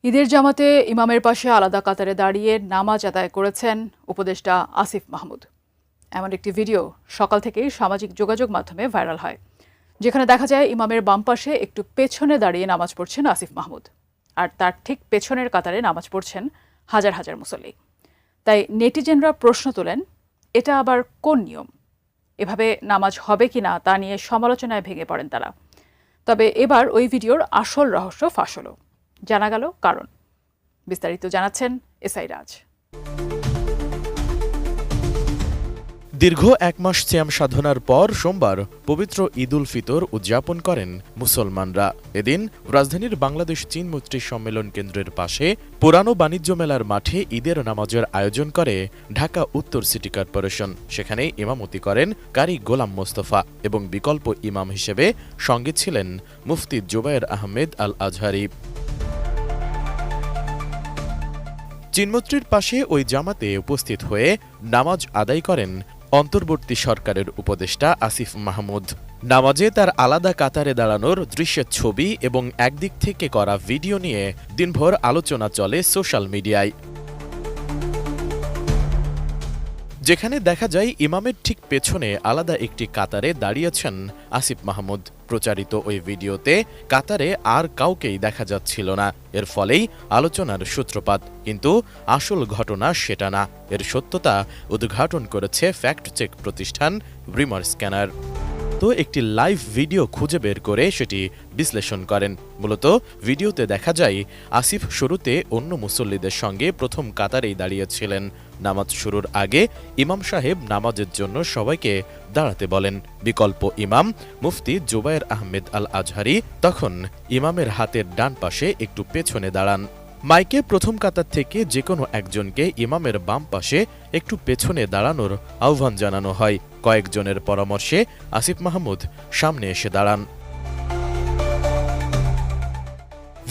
ঈদের জামাতে ইমামের পাশে আলাদা কাতারে দাঁড়িয়ে নামাজ আদায় করেছেন উপদেষ্টা আসিফ মাহমুদ। এমন একটি ভিডিও সকাল থেকেই সামাজিক যোগাযোগ মাধ্যমে ভাইরাল হয়, যেখানে দেখা যায় ইমামের বাম পাশে একটু পেছনে দাঁড়িয়ে নামাজ পড়ছেন আসিফ মাহমুদ, আর তার ঠিক পেছনের কাতারে নামাজ পড়ছেন হাজার হাজার মুসল্লি। তাই নেটিজেনরা প্রশ্ন তোলেন, এটা আবার কোন নিয়ম? এভাবে নামাজ হবে কিনা তা নিয়ে সমালোচনায় ভেঙে পড়েন তারা। তবে এবার ওই ভিডিওর আসল রহস্য ফাঁস হলো, জানা গেল কারণ। বিস্তারিত জানাচ্ছেন এসআই রাজ। দীর্ঘ এক মাস সিয়াম সাধনার পর সোমবার পবিত্র ঈদ উল ফিতর উদযাপন করেন মুসলমানরা। এদিন রাজধানীর বাংলাদেশ চীন মৈত্রী সম্মেলন কেন্দ্রের পাশে পুরানো বাণিজ্য মেলার মাঠে ঈদের নামাজের আয়োজন করে ঢাকা উত্তর সিটি কর্পোরেশন। সেখানে ইমামতি করেন কারি গোলাম মোস্তফা এবং বিকল্প ইমাম হিসেবে সঙ্গে ছিলেন মুফতি জুবায়ের আহমেদ আল আজহারি। চীনমৈত্রীর পাশে ওই জামাতে উপস্থিত হয়ে নামাজ আদায় করেন অন্তর্বর্তী সরকারের উপদেষ্টা আসিফ মাহমুদ। নামাজে তার আলাদা কাতারে দাঁড়ানোর দৃশ্যের ছবি এবং একদিক থেকে করা ভিডিও নিয়ে দিনভর আলোচনা চলে সোশ্যাল মিডিয়ায়। যেখানে দেখা যায় ইমামের ঠিক পেছনে আলাদা একটি কাতারে দাঁড়িয়েছেন আসিফ মাহমুদ। প্রচারিত ওই ভিডিওতে কাতারে আর কাউকেই দেখা যাচ্ছিল না। এর ফলেই আলোচনার সূত্রপাত। কিন্তু আসল ঘটনা সেটা না। এর সত্যতা উদ্ঘাটন করেছে ফ্যাক্ট চেক প্রতিষ্ঠান রিমার স্ক্যানার। তো একটি লাইভ ভিডিও খুঁজে বের করে সেটি বিশ্লেষণ করেন। মূলত ভিডিওতে দেখা যায় আসিফ শুরুতে অন্য মুসল্লিদের সঙ্গে প্রথম কাতারেই দাঁড়িয়েছিলেন। নামাজ শুরুর আগে ইমাম সাহেব নামাজের জন্য সবাইকে দাঁড়াতে বলেন। বিকল্প ইমাম মুফতি জুবায়ের আহমেদ আল আজহারি তখন ইমামের হাতের ডান পাশে একটু পেছনে দাঁড়ান। মাইকে প্রথম কাতার থেকে যে কোনো একজনকে ইমামের বাম পাশে একটু পেছনে দাঁড়ানোর আহ্বান জানানো হয়। কয়েকজনের পরামর্শে আসিফ মাহমুদ সামনে এসে দাঁড়ান।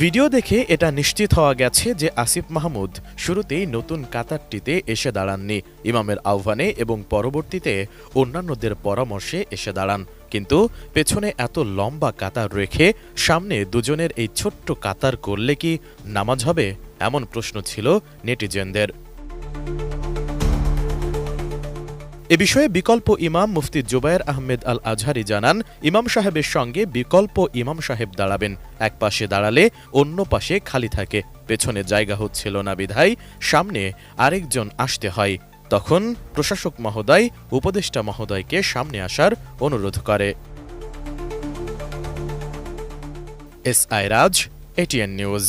ভিডিও দেখে এটা নিশ্চিত হওয়া গেছে যে আসিফ মাহমুদ শুরুতেই নতুন কাতারটিতে এসে দাঁড়াননি। ইমামের আহ্বানে এবং পরবর্তীতে অন্যান্যদের পরামর্শে এসে দাঁড়ান। কিন্তু পেছনে এত লম্বা কাতার রেখে সামনে দুজনের এই ছোট্ট কাতার করলে কি নামাজ হবে? এমন প্রশ্ন ছিল নেটিজেনদের। এ বিষয়ে বিকল্প ইমাম মুফতি জুবায়ের আহমেদ আল আজহারি জানান, ইমাম সাহেবের সঙ্গে বিকল্প ইমাম সাহেব দাঁড়াবেন। এক পাশে দাঁড়ালে অন্য পাশে খালি থাকে। পেছনে জায়গা হচ্ছিল না বিধায় সামনে আরেকজন আসতে হয়। তখন প্রশাসক মহোদয় উপদেষ্টা মহোদয়কে সামনে আসার অনুরোধ করে। এসআই রাজ, এটিএন নিউজ।